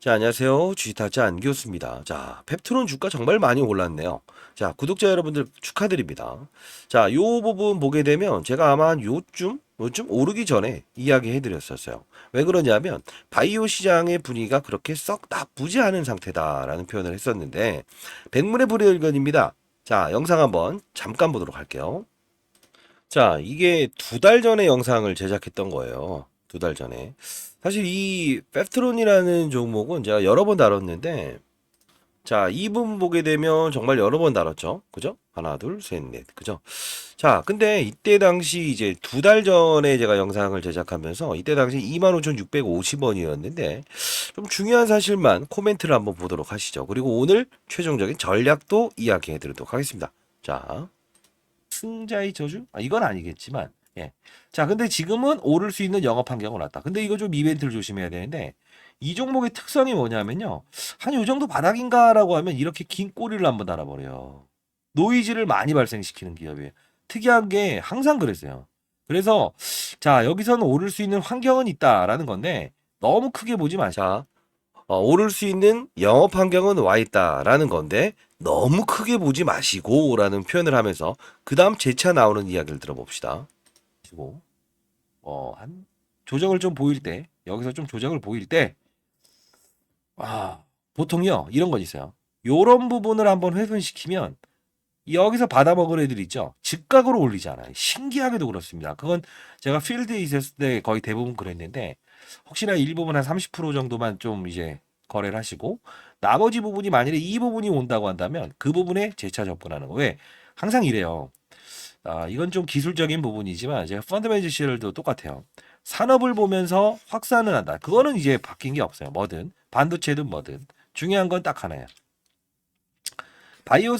자, 안녕하세요. 주식타짜 안교수입니다. 자, 펩트론 주가 정말 많이 올랐네요. 자, 구독자 여러분들 축하드립니다. 자, 요 부분 보게 되면 제가 아마 한 요쯤 오르기 전에 이야기 해드렸었어요. 왜 그러냐면 바이오 시장의 분위기가 그렇게 썩 나쁘지 않은 상태다라는 표현을 했었는데 백문의 불여일견입니다. 자, 영상 한번 잠깐 보도록 할게요. 자, 이게 2달 전에 영상을 제작했던 거예요. 2달 전에. 사실 이 펩트론이라는 종목은 제가 여러 번 다뤘는데, 자, 이 부분 보게 되면 정말 여러 번 다뤘죠. 그죠? 하나, 둘, 셋, 넷. 그죠? 자, 근데 이때 당시 이제 2달 전에 제가 영상을 제작하면서 이때 당시 25,650원이었는데, 좀 중요한 사실만 코멘트를 한번 보도록 하시죠. 그리고 오늘 최종적인 전략도 이야기해 드리도록 하겠습니다. 자. 승자의 저주? 이건 아니겠지만, 예. 자, 근데 지금은 오를 수 있는 영업 환경은 왔다. 근데 이거 좀 이벤트를 조심해야 되는데, 이 종목의 특성이 뭐냐면요. 한 요 정도 바닥인가라고 하면 이렇게 긴 꼬리를 한번 달아버려요. 노이즈를 많이 발생시키는 기업이에요. 특이한 게 항상 그랬어요. 그래서, 자, 여기서는 오를 수 있는 환경은 있다라는 건데, 너무 크게 보지 마자. 오를 수 있는 영업 환경은 와 있다라는 건데 너무 크게 보지 마시고라는 표현을 하면서 그 다음 재차 나오는 이야기를 들어봅시다. 그리고 한 조정을 좀 보일 때 여기서 좀 조정을 보일 때 보통요 이런 건 있어요. 요런 부분을 한번 훼손시키면 여기서 받아먹을 애들 있죠. 즉각으로 올리잖아요. 신기하게도 그렇습니다. 그건 제가 필드에 있었을 때 거의 대부분 그랬는데 혹시나 일부분 한 30% 정도만 좀 이제 거래를 하시고 나머지 부분이 만일에 이 부분이 온다고 한다면 그 부분에 재차 접근하는 거. 왜? 항상 이래요. 이건 좀 기술적인 부분이지만 제가 펀더멘tal 시절도 똑같아요. 산업을 보면서 확산을 한다. 그거는 이제 바뀐 게 없어요. 뭐든 반도체든 뭐든 중요한 건 딱 하나야. 바이오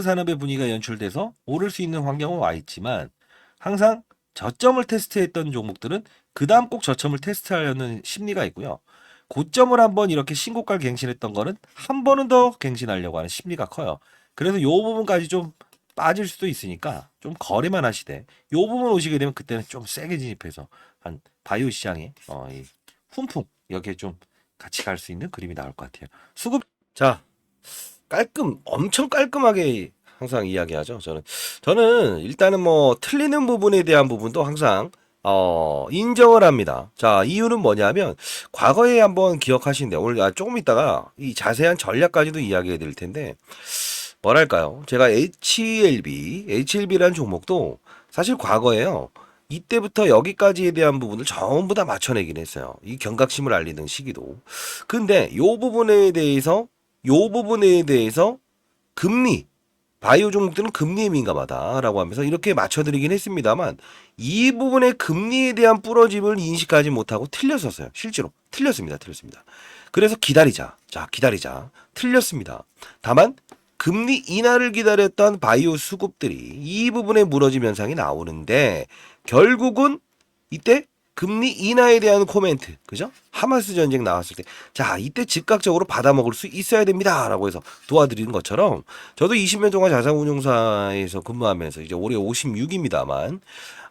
산업의 분위기가 연출돼서 오를 수 있는 환경은 와 있지만 항상 저점을 테스트했던 종목들은 그 다음 꼭 저점을 테스트하려는 심리가 있고요. 고점을 한번 이렇게 신고가를 갱신했던 거는 한 번은 더 갱신하려고 하는 심리가 커요. 그래서 요 부분까지 좀 빠질 수도 있으니까 좀 거래만 하시되 요 부분 오시게 되면 그때는 좀 세게 진입해서 한 바이오 시장에 이 훈풍 이렇게 좀 같이 갈 수 있는 그림이 나올 것 같아요. 수급 자 엄청 깔끔하게 항상 이야기하죠. 저는 일단은 뭐 틀리는 부분에 대한 부분도 항상 인정을 합니다. 자, 이유는 뭐냐면 과거에 한번 기억하시는데 오늘 조금 있다가 이 자세한 전략까지도 이야기해 드릴 텐데 뭐랄까요? 제가 HLB라는 종목도 사실 과거에요. 이때부터 여기까지에 대한 부분을 전부 다 맞춰내긴 했어요. 이 경각심을 알리는 시기도. 근데 요 부분에 대해서 금리, 바이오 종목들은 금리에 민감하다라고 하면서 이렇게 맞춰드리긴 했습니다만 이 부분의 금리에 대한 부러짐을 인식하지 못하고 틀렸었어요. 실제로 틀렸습니다. 그래서 기다리자. 자, 기다리자. 틀렸습니다. 다만 금리 인하를 기다렸던 바이오 수급들이 이 부분에 무너짐 현상이 나오는데 결국은 이때 금리 인하에 대한 코멘트, 그죠? 하마스 전쟁 나왔을 때, 자, 이때 즉각적으로 받아먹을 수 있어야 됩니다. 라고 해서 도와드리는 것처럼, 저도 20년 동안 자산운용사에서 근무하면서 이제 올해 56입니다만,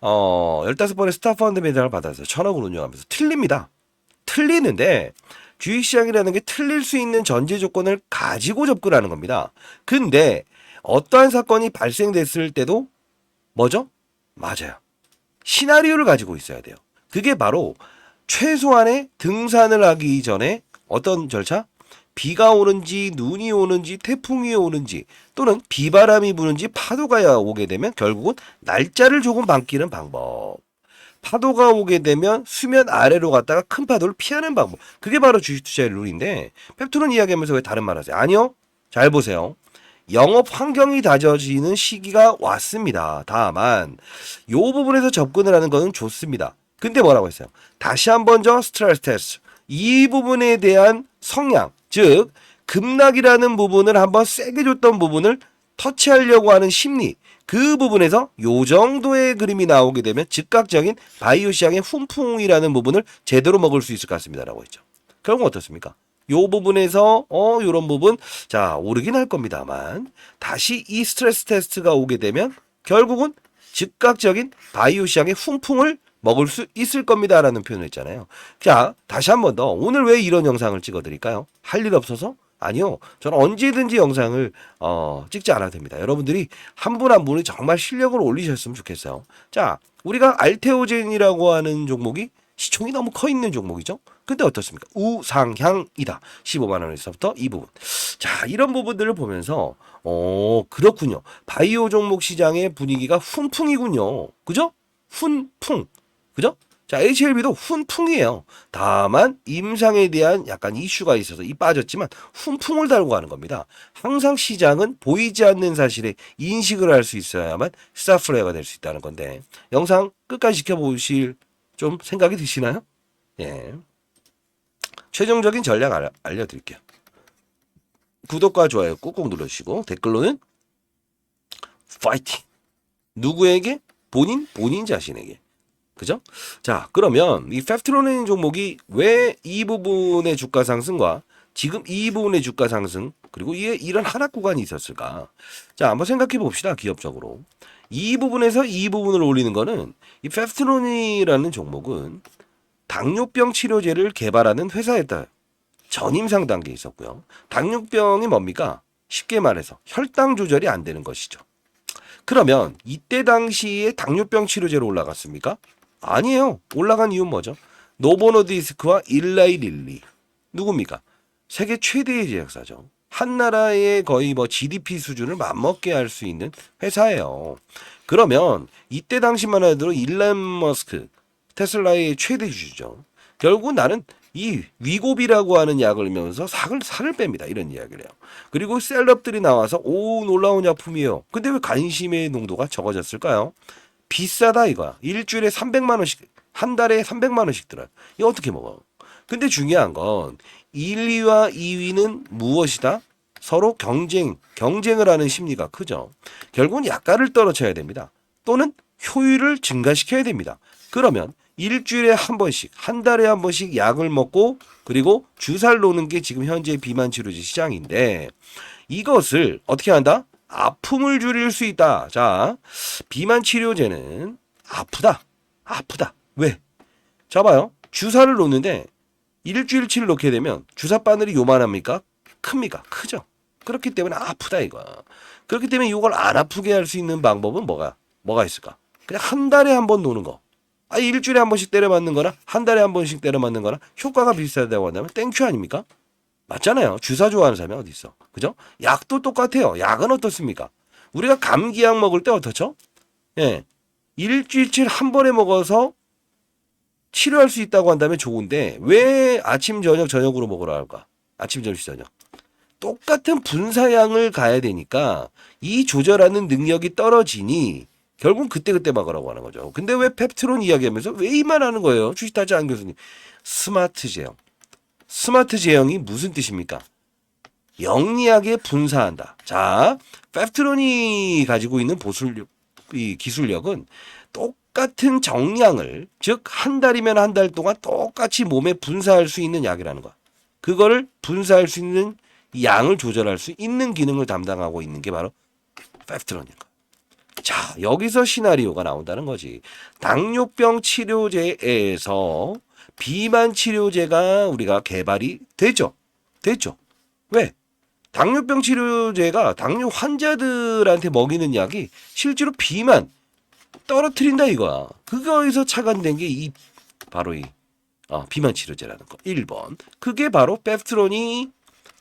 15번의 스타펀드 메달을 받아서 1,000억을 운영하면서 틀립니다. 틀리는데, 주식시장이라는 게 틀릴 수 있는 전제 조건을 가지고 접근하는 겁니다. 근데, 어떠한 사건이 발생됐을 때도, 뭐죠? 맞아요. 시나리오를 가지고 있어야 돼요. 그게 바로 최소한의 등산을 하기 전에 어떤 절차? 비가 오는지 눈이 오는지 태풍이 오는지 또는 비바람이 부는지 파도가 오게 되면 결국은 날짜를 조금 반기는 방법. 파도가 오게 되면 수면 아래로 갔다가 큰 파도를 피하는 방법. 그게 바로 주식 투자의 룰인데 펩토론 이야기하면서 왜 다른 말 하세요? 아니요. 잘 보세요. 영업 환경이 다져지는 시기가 왔습니다. 다만 요 부분에서 접근을 하는 것은 좋습니다. 근데 뭐라고 했어요? 다시 한번 스트레스 테스트. 이 부분에 대한 성향, 즉 급락이라는 부분을 한번 세게 줬던 부분을 터치하려고 하는 심리. 그 부분에서 요 정도의 그림이 나오게 되면 즉각적인 바이오 시장의 훈풍이라는 부분을 제대로 먹을 수 있을 것 같습니다라고 했죠. 그런 건 어떻습니까? 요 부분에서 요런 부분 자 오르긴 할 겁니다만 다시 이 스트레스 테스트가 오게 되면 결국은 즉각적인 바이오 시장의 훈풍을 먹을 수 있을 겁니다라는 표현을 했잖아요. 자, 다시 한 번 더. 오늘 왜 이런 영상을 찍어드릴까요? 할 일 없어서? 아니요. 저는 언제든지 영상을 찍지 않아도 됩니다. 여러분들이 한 분 한 분이 정말 실력을 올리셨으면 좋겠어요. 자, 우리가 알테오젠이라고 하는 종목이 시총이 너무 커 있는 종목이죠. 근데 어떻습니까? 우상향이다. 15만 원에서부터 이 부분. 자, 이런 부분들을 보면서 그렇군요. 바이오 종목 시장의 분위기가 훈풍이군요. 그죠? 훈풍. 그죠? 자, HLB도 훈풍이에요. 다만 임상에 대한 약간 이슈가 있어서 빠졌지만 훈풍을 달고 가는 겁니다. 항상 시장은 보이지 않는 사실에 인식을 할 수 있어야만 스타플레이어가 될 수 있다는 건데, 영상 끝까지 지켜보실 좀 생각이 드시나요? 예. 최종적인 전략 알려드릴게요. 구독과 좋아요 꾹꾹 눌러주시고 댓글로는 파이팅! 누구에게? 본인 자신에게. 그죠? 자, 그러면 이 펩트로닌 종목이 왜 이 부분의 주가 상승과 지금 이 부분의 주가 상승, 그리고 이런 하락 구간이 있었을까? 자, 한번 생각해 봅시다. 기업적으로. 이 부분에서 이 부분을 올리는 거는, 이 펩트로닌이라는 종목은 당뇨병 치료제를 개발하는 회사였다. 전임상 단계에 있었고요. 당뇨병이 뭡니까? 쉽게 말해서 혈당 조절이 안 되는 것이죠. 그러면 이때 당시에 당뇨병 치료제로 올라갔습니까? 아니에요. 올라간 이유는 뭐죠? 노보노디스크와 일라이 릴리. 누굽니까? 세계 최대의 제약사죠. 한 나라의 거의 GDP 수준을 맞먹게 할 수 있는 회사예요. 그러면 이때 당시만 해도 일론 머스크, 테슬라의 최대 주주죠. 결국 나는 이 위고비라고 하는 약을 넣으면서 살을 뺍니다. 이런 이야기를 해요. 그리고 셀럽들이 나와서 오, 놀라운 약품이에요. 근데 왜 관심의 농도가 적어졌을까요? 비싸다 이거야. 일주일에 300만 원씩, 한 달에 300만 원씩 들어요. 이거 어떻게 먹어? 근데 중요한 건 1, 2와 2위는 무엇이다? 서로 경쟁을 하는 심리가 크죠. 결국은 약가를 떨어쳐야 됩니다. 또는 효율을 증가시켜야 됩니다. 그러면 일주일에 한 번씩, 한 달에 한 번씩 약을 먹고, 그리고 주사를 놓는 게 지금 현재 비만 치료제 시장인데, 이것을 어떻게 한다? 아픔을 줄일 수 있다. 자, 비만 치료제는 아프다. 왜? 자, 봐요. 주사를 놓는데 일주일치를 놓게 되면 주사 바늘이 요만합니까? 큽니까? 크죠. 그렇기 때문에 아프다 이거야. 그렇기 때문에 이걸 안 아프게 할 수 있는 방법은 뭐가 있을까? 그냥 한 달에 한 번 놓는 거. 일주일에 한 번씩 때려 맞는 거나 한 달에 한 번씩 때려 맞는 거나 효과가 비슷하다고 한다면 땡큐 아닙니까? 맞잖아요. 주사 좋아하는 사람이 어디 있어? 그죠? 약도 똑같아요. 약은 어떻습니까? 우리가 감기약 먹을 때 어떻죠? 예. 일주일치 한 번에 먹어서 치료할 수 있다고 한다면 좋은데, 왜 아침, 저녁으로 먹으라 할까? 아침, 저녁. 똑같은 분사량을 가야 되니까 이 조절하는 능력이 떨어지니 결국은 그때 먹으라고 하는 거죠. 근데 왜 펩트론 이야기하면서 왜 이만 하는 거예요? 주식타지 안 교수님. 스마트 제형. 스마트 제형이 무슨 뜻입니까? 영리하게 분사한다. 자, 펩트론이 가지고 있는 이 기술력은 똑같은 정량을, 즉 한 달이면 한 달 동안 똑같이 몸에 분사할 수 있는 약이라는 거야. 그거를 분사할 수 있는 양을 조절할 수 있는 기능을 담당하고 있는 게 바로 펩트론인 거야. 자, 여기서 시나리오가 나온다는 거지. 당뇨병 치료제에서 비만 치료제가 우리가 개발이 됐죠. 왜? 당뇨병 치료제가 당뇨 환자들한테 먹이는 약이 실제로 비만 떨어뜨린다 이거야. 그거에서 착안된 게 바로 비만 치료제라는 거. 1번. 그게 바로 펩트론이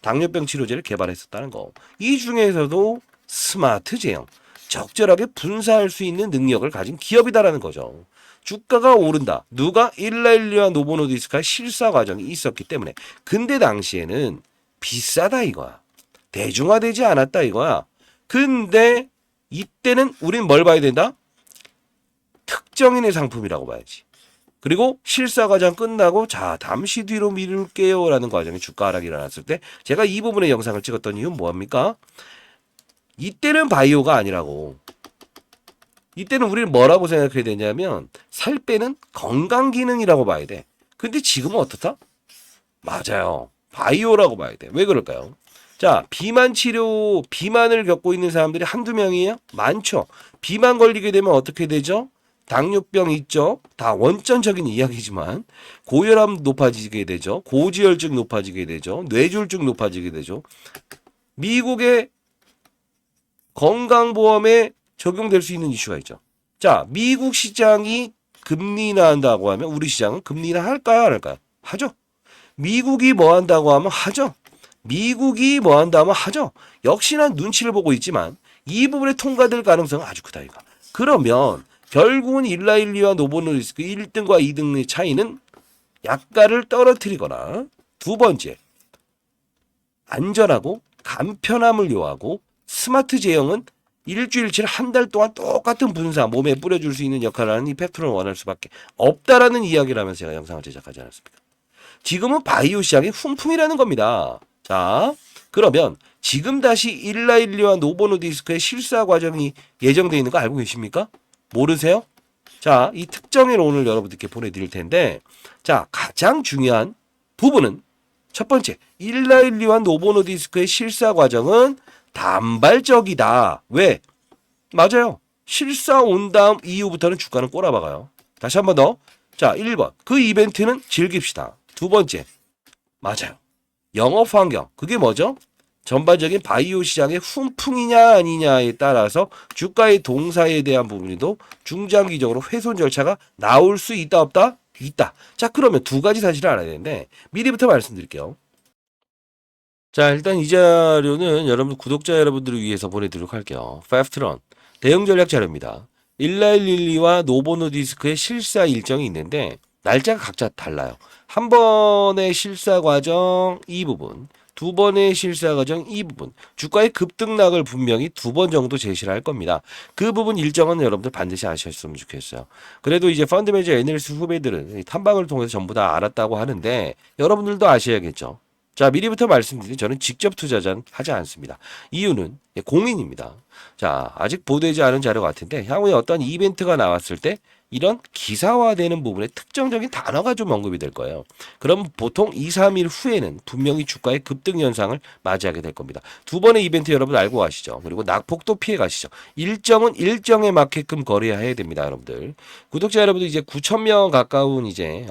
당뇨병 치료제를 개발했었다는 거. 이 중에서도 스마트 제형, 적절하게 분사할 수 있는 능력을 가진 기업이다라는 거죠. 주가가 오른다. 누가? 일라일리와 노보노디스크의 실사 과정이 있었기 때문에. 근데 당시에는 비싸다 이거야. 대중화되지 않았다 이거야. 근데 이때는 우린 뭘 봐야 된다? 특정인의 상품이라고 봐야지. 그리고 실사 과정 끝나고 자, 잠시 뒤로 미룰게요 라는 과정에 주가 하락이 일어났을 때 제가 이 부분의 영상을 찍었던 이유는 뭐합니까? 이때는 바이오가 아니라고. 이때는 우리는 뭐라고 생각해야 되냐면 살 빼는 건강기능이라고 봐야 돼. 근데 지금은 어떻다? 맞아요. 바이오라고 봐야 돼. 왜 그럴까요? 자, 비만을 겪고 있는 사람들이 한두 명이에요? 많죠. 비만 걸리게 되면 어떻게 되죠? 당뇨병 있죠. 다 원천적인 이야기지만 고혈압 높아지게 되죠. 고지혈증 높아지게 되죠. 뇌졸중 높아지게 되죠. 미국의 건강보험에 적용될 수 있는 이슈가 있죠. 자, 미국 시장이 금리 인하한다고 하면 우리 시장은 금리 인하 할까요? 안 할까요? 하죠. 미국이 뭐 한다고 하면 하죠. 미국이 뭐 한다 하면 하죠. 역시나 눈치를 보고 있지만 이 부분에 통과될 가능성은 아주 크다 이거. 그러면 결국은 일라일리와 노보노디스크 1등과 2등의 차이는 약가를 떨어뜨리거나 두 번째 안전하고 간편함을 요하고 스마트 제형은 일주일치 한 달 동안 똑같은 분사 몸에 뿌려줄 수 있는 역할을 하는 이 펩트론을 원할 수밖에 없다라는 이야기라면서 제가 영상을 제작하지 않았습니까? 지금은 바이오 시장의 훈풍이라는 겁니다. 자, 그러면 지금 다시 일라일리와 노보노디스크의 실사 과정이 예정되어 있는 거 알고 계십니까? 모르세요? 자, 이 특정을 오늘 여러분들께 보내드릴 텐데, 자, 가장 중요한 부분은 첫 번째, 일라일리와 노보노디스크의 실사 과정은 단발적이다. 왜? 맞아요. 실사 온 다음 이후부터는 주가는 꼬라박아요. 다시 한 번 더. 자, 1번. 그 이벤트는 즐깁시다. 두 번째. 맞아요. 영업 환경. 그게 뭐죠? 전반적인 바이오 시장의 훈풍이냐 아니냐에 따라서 주가의 동사에 대한 부분에도 중장기적으로 훼손 절차가 나올 수 있다 없다? 있다. 자, 그러면 두 가지 사실을 알아야 되는데 미리부터 말씀드릴게요. 자, 일단 이 자료는 여러분 구독자 여러분들을 위해서 보내드리도록 할게요. 펩트론 대응 전략 자료입니다. 일라일릴리와 노보노디스크의 실사 일정이 있는데 날짜가 각자 달라요. 한 번의 실사 과정 이 부분, 두 번의 실사 과정 이 부분, 주가의 급등락을 분명히 두 번 정도 제시를 할 겁니다. 그 부분 일정은 여러분들 반드시 아셨으면 좋겠어요. 그래도 이제 펀드 매니저 애널리스트 후배들은 탐방을 통해서 전부 다 알았다고 하는데 여러분들도 아셔야겠죠. 자, 미리부터 말씀드린 저는 직접 투자자는 하지 않습니다. 이유는 공인입니다. 자, 아직 보도되지 않은 자료 같은데 향후에 어떤 이벤트가 나왔을 때 이런 기사화되는 부분에 특정적인 단어가 좀 언급이 될 거예요. 그럼 보통 2, 3일 후에는 분명히 주가의 급등 현상을 맞이하게 될 겁니다. 두 번의 이벤트 여러분 알고 가시죠. 그리고 낙폭도 피해 가시죠. 일정은 일정에 맞게끔 거래해야 됩니다, 여러분들. 구독자 여러분들 이제 9,000명 가까운 이제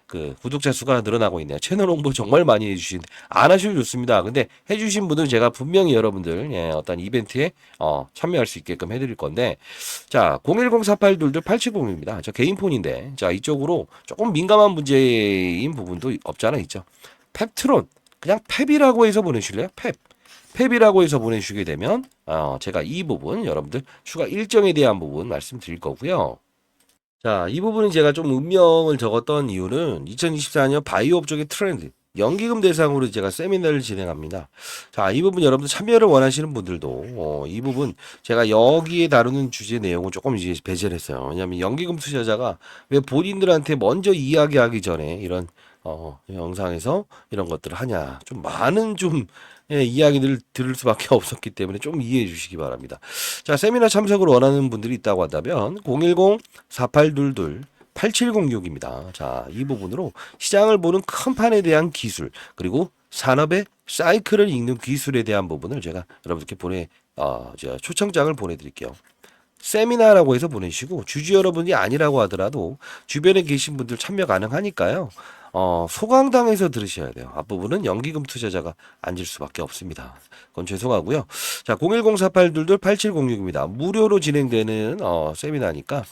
그 구독자 수가 늘어나고 있네요. 채널 홍보 정말 많이 해주시는데 안 하셔도 좋습니다. 근데 해주신 분들은 제가 분명히 여러분들 어떤 이벤트에 참여할 수 있게끔 해드릴 건데 자 01048228701입니다. 저 개인 폰인데 자 이쪽으로 조금 민감한 문제인 부분도 없잖아 있죠. 펩트론 그냥 펩이라고 해서 보내실래요? 펩이라고 해서 보내주시게 되면 제가 이 부분 여러분들 추가 일정에 대한 부분 말씀드릴 거고요. 자, 이 부분은 제가 좀 운명을 적었던 이유는 2024년 바이오 업종의 트렌드, 연기금 대상으로 제가 세미나를 진행합니다. 자, 이 부분 여러분들 참여를 원하시는 분들도 이 부분 제가 여기에 다루는 주제 내용을 조금 이제 배제를 했어요. 왜냐하면 연기금 투자자가 왜 본인들한테 먼저 이야기하기 전에 이런 영상에서 이런 것들을 하냐. 좀 많은 좀 이야기들을 들을 수밖에 없었기 때문에 좀 이해해 주시기 바랍니다. 자, 세미나 참석을 원하는 분들이 있다고 한다면 010-4822-8706입니다. 자, 이 부분으로 시장을 보는 큰 판에 대한 기술 그리고 산업의 사이클을 읽는 기술에 대한 부분을 제가 여러분들께 제가 초청장을 보내드릴게요. 세미나라고 해서 보내시고 주주 여러분이 아니라고 하더라도 주변에 계신 분들 참여 가능하니까요. 소강당에서 들으셔야 돼요. 앞부분은 연기금 투자자가 앉을 수밖에 없습니다. 그건 죄송하고요. 자, 010-4822-8706입니다. 무료로 진행되는 세미나니까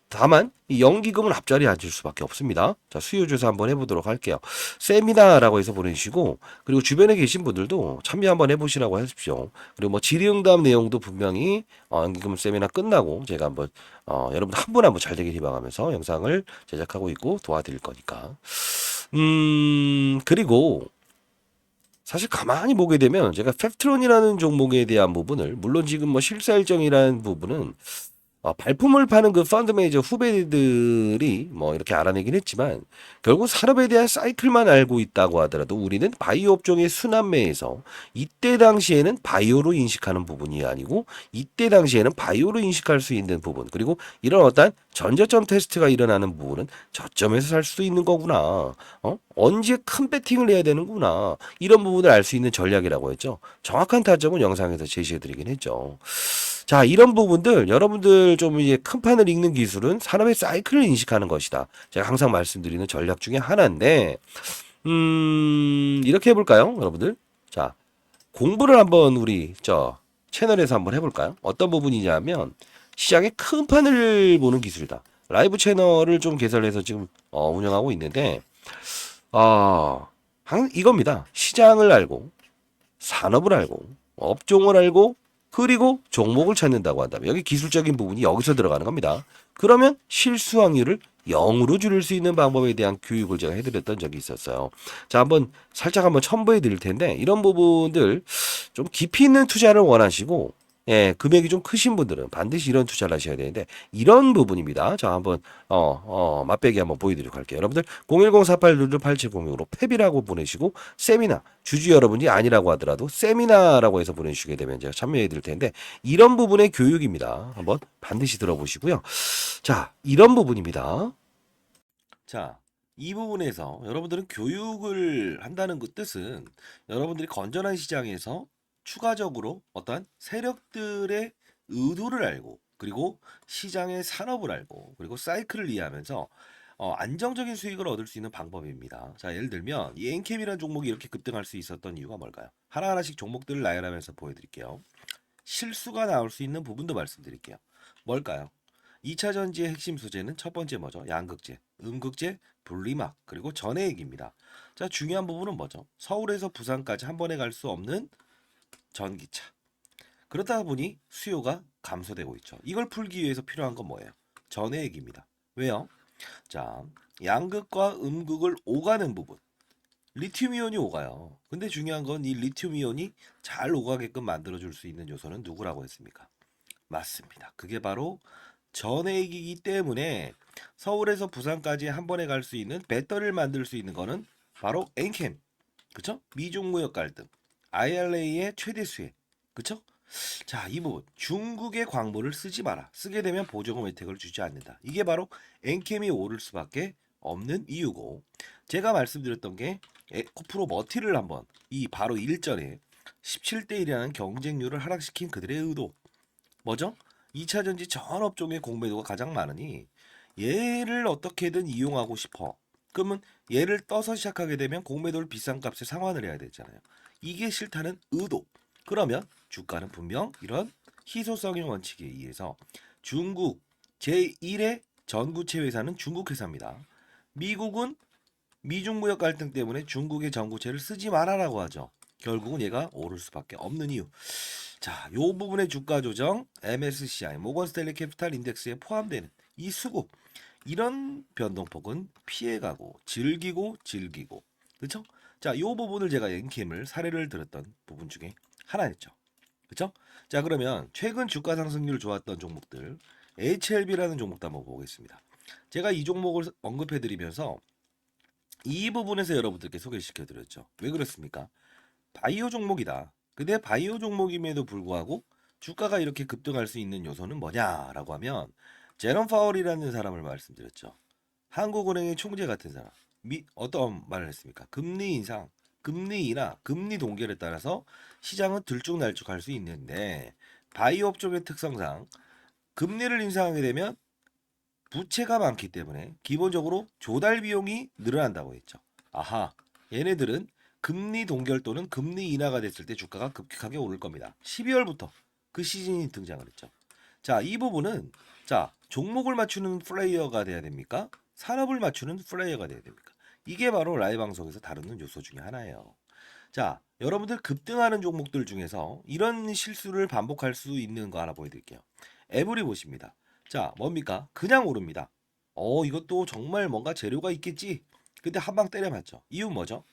다만 이 연기금은 앞자리에 앉을 수밖에 없습니다. 자, 수요조사 한번 해보도록 할게요. 세미나라고 해서 보내주시고 그리고 주변에 계신 분들도 참여 한번 해보시라고 하십시오. 그리고 뭐 질의응답 내용도 분명히 연기금 세미나 끝나고 제가 한번 여러분들 한 분 한 분 잘 되길 희망하면서 영상을 제작하고 있고 도와드릴 거니까. 그리고 사실 가만히 보게 되면 제가 펩트론이라는 종목에 대한 부분을 물론 지금 뭐 실사 일정이라는 부분은 발품을 파는 그 펀드 매니저 후배들이 뭐 이렇게 알아내긴 했지만 결국 산업에 대한 사이클만 알고 있다고 하더라도 우리는 바이오 업종의 순환매에서 이때 당시에는 바이오로 인식하는 부분이 아니고 이때 당시에는 바이오로 인식할 수 있는 부분 그리고 이런 어떤 전저점 테스트가 일어나는 부분은 저점에서 살 수도 있는 거구나. 언제 큰 배팅을 해야 되는구나. 이런 부분을 알 수 있는 전략이라고 했죠. 정확한 타점은 영상에서 제시해드리긴 했죠. 자, 이런 부분들 여러분들 여러분들 좀 이제 큰 판을 읽는 기술은 산업의 사이클을 인식하는 것이다. 제가 항상 말씀드리는 전략 중에 하나인데, 이렇게 해볼까요, 여러분들? 자, 공부를 한번 우리 채널에서 한번 해볼까요? 어떤 부분이냐면 시장의 큰 판을 보는 기술이다. 라이브 채널을 좀 개설해서 지금 운영하고 있는데, 이겁니다. 시장을 알고, 산업을 알고, 업종을 알고, 그리고 종목을 찾는다고 한다면 여기 기술적인 부분이 여기서 들어가는 겁니다. 그러면 실수 확률을 0으로 줄일 수 있는 방법에 대한 교육을 제가 해드렸던 적이 있었어요. 자, 살짝 한번 첨부해 드릴 텐데 이런 부분들 좀 깊이 있는 투자를 원하시고, 예, 금액이 좀 크신 분들은 반드시 이런 투자를 하셔야 되는데 이런 부분입니다. 자, 한번 맛배기 한번 보여드리도록 할게요. 여러분들 010-4822-8706으로 팹이라고 보내시고 세미나, 주주 여러분이 아니라고 하더라도 세미나라고 해서 보내주시게 되면 제가 참여해 드릴 텐데 이런 부분의 교육입니다. 한번 반드시 들어보시고요. 자, 이런 부분입니다. 자, 이 부분에서 여러분들은 교육을 한다는 그 뜻은 여러분들이 건전한 시장에서 추가적으로 어떠한 세력들의 의도를 알고 그리고 시장의 산업을 알고 그리고 사이클을 이해하면서 안정적인 수익을 얻을 수 있는 방법입니다. 자, 예를 들면 이 엔캠이라는 종목이 이렇게 급등할 수 있었던 이유가 뭘까요? 하나하나씩 종목들을 나열하면서 보여드릴게요. 실수가 나올 수 있는 부분도 말씀드릴게요. 뭘까요? 2차 전지의 핵심 소재는 첫 번째 뭐죠? 양극재, 음극재, 분리막, 그리고 전해액입니다. 자, 중요한 부분은 뭐죠? 서울에서 부산까지 한 번에 갈 수 없는 전기차. 그러다 보니 수요가 감소되고 있죠. 이걸 풀기 위해서 필요한 건 뭐예요? 전해액입니다. 왜요? 자, 양극과 음극을 오가는 부분. 리튬이온이 오가요. 근데 중요한 건 이 리튬이온이 잘 오가게끔 만들어줄 수 있는 요소는 누구라고 했습니까? 맞습니다. 그게 바로 전해액이기 때문에 서울에서 부산까지 한 번에 갈 수 있는 배터리를 만들 수 있는 거는 바로 엔캠. 그쵸? 미중무역 갈등. IRA의 최대 수혜. 그쵸? 자, 이 부분. 중국의 광물을 쓰지 마라. 쓰게 되면 보조금 혜택을 주지 않는다. 이게 바로 엔캠이 오를 수밖에 없는 이유고, 제가 말씀드렸던 게 에코프로 머티를 한번 이 바로 일전에 17대 1이라는 경쟁률을 하락시킨 그들의 의도. 뭐죠? 2차 전지 전 업종의 공매도가 가장 많으니 얘를 어떻게든 이용하고 싶어. 그러면 얘를 떠서 시작하게 되면 공매도를 비싼 값에 상환을 해야 되잖아요. 이게 싫다는 의도. 그러면 주가는 분명 이런 희소성의 원칙에 의해서 중국 제1의 전구체 회사는 중국 회사입니다. 미국은 미중 무역 갈등 때문에 중국의 전구체를 쓰지 말아라고 하죠. 결국은 얘가 오를 수밖에 없는 이유. 자, 요 부분의 주가 조정 MSCI 모건 스탠리 캐피탈 인덱스에 포함되는 이 수급, 이런 변동폭은 피해가고 즐기고 그렇죠? 자, 요 부분을 제가 엔캠을 사례를 들었던 부분 중에 하나였죠. 그렇죠? 자, 그러면 최근 주가 상승률 좋았던 종목들 HLB라는 종목도 한번 보겠습니다. 제가 이 종목을 언급해 드리면서 이 부분에서 여러분들께 소개시켜 드렸죠. 왜 그렇습니까? 바이오 종목이다. 근데 바이오 종목임에도 불구하고 주가가 이렇게 급등할 수 있는 요소는 뭐냐라고 하면 제롬 파월이라는 사람을 말씀드렸죠. 한국은행의 총재 같은 사람. 어떤 말을 했습니까? 금리 인상, 금리 인하, 금리 동결에 따라서 시장은 들쭉날쭉할 수 있는데 바이오 업종의 특성상 금리를 인상하게 되면 부채가 많기 때문에 기본적으로 조달 비용이 늘어난다고 했죠. 아하, 얘네들은 금리 동결 또는 금리 인하가 됐을 때 주가가 급격하게 오를 겁니다. 12월부터 그 시즌이 등장을 했죠. 자, 이 부분은 종목을 맞추는 플레이어가 돼야 됩니까? 산업을 맞추는 플레이어가 돼야 됩니까? 이게 바로 라이브 방송에서 다루는 요소 중에 하나예요. 자, 여러분들 급등하는 종목들 중에서 이런 실수를 반복할 수 있는 거 하나 보여드릴게요. 에브리 보십니다. 자, 뭡니까? 그냥 오릅니다. 이것도 정말 뭔가 재료가 있겠지. 근데 한 방 때려맞죠. 이유 뭐죠?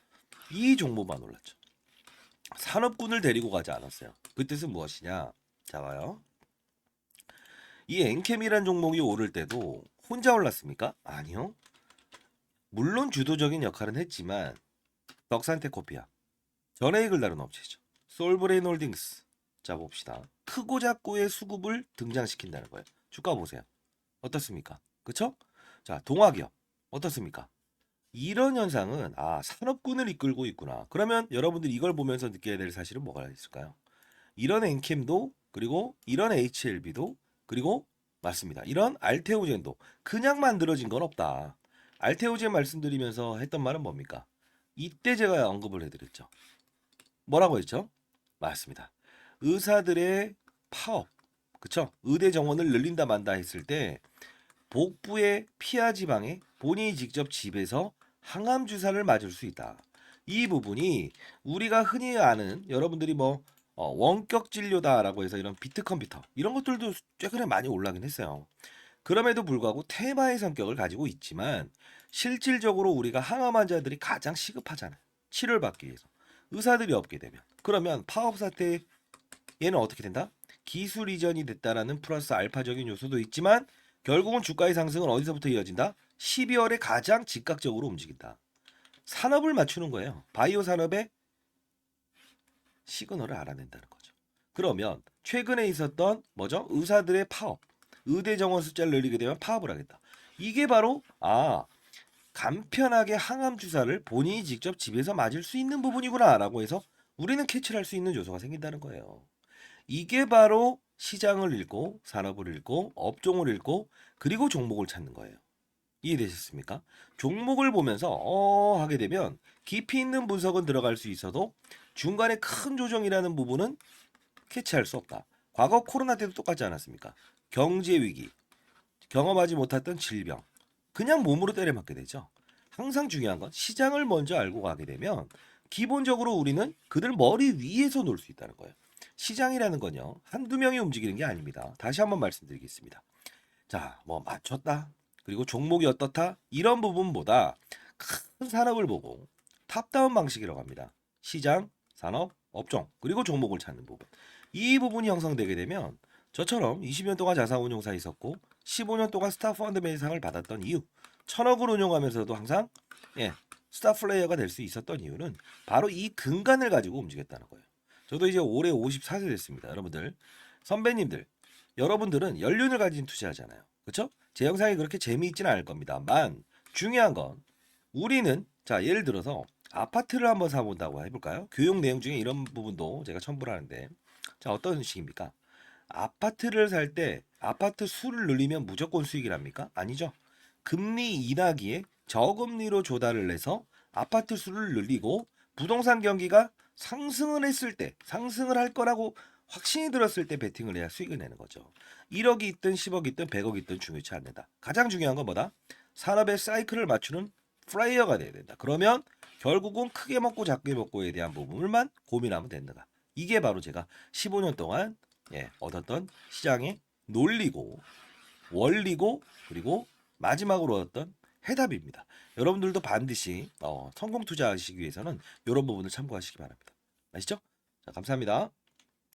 이 종목만 올랐죠. 산업군을 데리고 가지 않았어요. 그 뜻은 무엇이냐? 자, 봐요. 이 엔캠이란 종목이 오를 때도 혼자 올랐습니까? 아니요. 물론 주도적인 역할은 했지만 덕산테코피아, 전해익을 다룬 업체죠. 솔브레인 홀딩스. 자, 봅시다. 크고 작고의 수급을 등장시킨다는 거예요. 주가 보세요. 어떻습니까? 그쵸? 자, 동화기업 어떻습니까? 이런 현상은 산업군을 이끌고 있구나. 그러면 여러분들이 이걸 보면서 느껴야 될 사실은 뭐가 있을까요? 이런 엔캠도, 그리고 이런 HLB도, 그리고 맞습니다. 이런 알테오젠도 그냥 만들어진 건 없다. 알테오젠 말씀드리면서 했던 말은 뭡니까? 이때 제가 언급을 해드렸죠. 뭐라고 했죠? 맞습니다. 의사들의 파업, 그쵸? 의대 정원을 늘린다 만다 했을 때 복부의 피하 지방에 본인이 직접 집에서 항암 주사를 맞을 수 있다. 이 부분이 우리가 흔히 아는 여러분들이 뭐 원격 진료다라고 해서 이런 비트 컴퓨터 이런 것들도 최근에 많이 올라긴 했어요. 그럼에도 불구하고 테마의 성격을 가지고 있지만 실질적으로 우리가 항암 환자들이 가장 시급하잖아요. 치료를 받기 위해서. 의사들이 없게 되면. 그러면 파업 사태에 얘는 어떻게 된다? 기술 이전이 됐다라는 플러스 알파적인 요소도 있지만 결국은 주가의 상승은 어디서부터 이어진다? 12월에 가장 즉각적으로 움직인다. 산업을 맞추는 거예요. 바이오 산업의 시그널을 알아낸다는 거죠. 그러면 최근에 있었던 뭐죠? 의사들의 파업. 의대 정원 숫자를 늘리게 되면 파업을 하겠다. 이게 바로 간편하게 항암 주사를 본인이 직접 집에서 맞을 수 있는 부분이구나라고 해서 우리는 캐치를 할 수 있는 요소가 생긴다는 거예요. 이게 바로 시장을 읽고 산업을 읽고 업종을 읽고 그리고 종목을 찾는 거예요. 이해되셨습니까? 종목을 보면서 하게 되면 깊이 있는 분석은 들어갈 수 있어도 중간에 큰 조정이라는 부분은 캐치할 수 없다. 과거 코로나 때도 똑같지 않았습니까? 경제 위기, 경험하지 못했던 질병, 그냥 몸으로 때려맞게 되죠. 항상 중요한 건 시장을 먼저 알고 가게 되면 기본적으로 우리는 그들 머리 위에서 놀 수 있다는 거예요. 시장이라는 건요, 한두 명이 움직이는 게 아닙니다. 다시 한번 말씀드리겠습니다. 자, 뭐 맞췄다. 그리고 종목이 어떻다. 이런 부분보다 큰 산업을 보고 탑다운 방식이라고 합니다. 시장, 산업, 업종, 그리고 종목을 찾는 부분. 이 부분이 형성되게 되면 저처럼 20년 동안 자산운용사 있었고 15년 동안 스타 펀드맨상을 받았던 이유, 1000억을 운용하면서도 항상 스타 플레이어가 될 수 있었던 이유는 바로 이 근간을 가지고 움직였다는 거예요. 저도 이제 올해 54세 됐습니다. 여러분들, 선배님들, 여러분들은 연륜을 가진 투자하잖아요. 그렇죠? 제 영상이 그렇게 재미있지는 않을 겁니다만 중요한 건 우리는 자 예를 들어서 아파트를 한번 사본다고 해볼까요? 교육 내용 중에 이런 부분도 제가 첨부를 하는데 자 어떤 식입니까? 아파트를 살 때 아파트 수를 늘리면 무조건 수익이랍니까? 아니죠. 금리 인하기에 저금리로 조달을 해서 아파트 수를 늘리고 부동산 경기가 상승을 했을 때 상승을 할 거라고 확신이 들었을 때 베팅을 해야 수익을 내는 거죠. 1억이 있든 10억이 있든 100억이 있든 중요치 않는다. 가장 중요한 건 뭐다? 산업의 사이클을 맞추는 플레이어가 돼야 된다. 그러면 결국은 크게 먹고 작게 먹고에 대한 부분을만 고민하면 된다. 이게 바로 제가 15년 동안 얻었던 시장의 논리고 원리고 그리고 마지막으로 얻었던 해답입니다. 여러분들도 반드시 성공 투자하시기 위해서는 이런 부분을 참고하시기 바랍니다. 아시죠? 자, 감사합니다.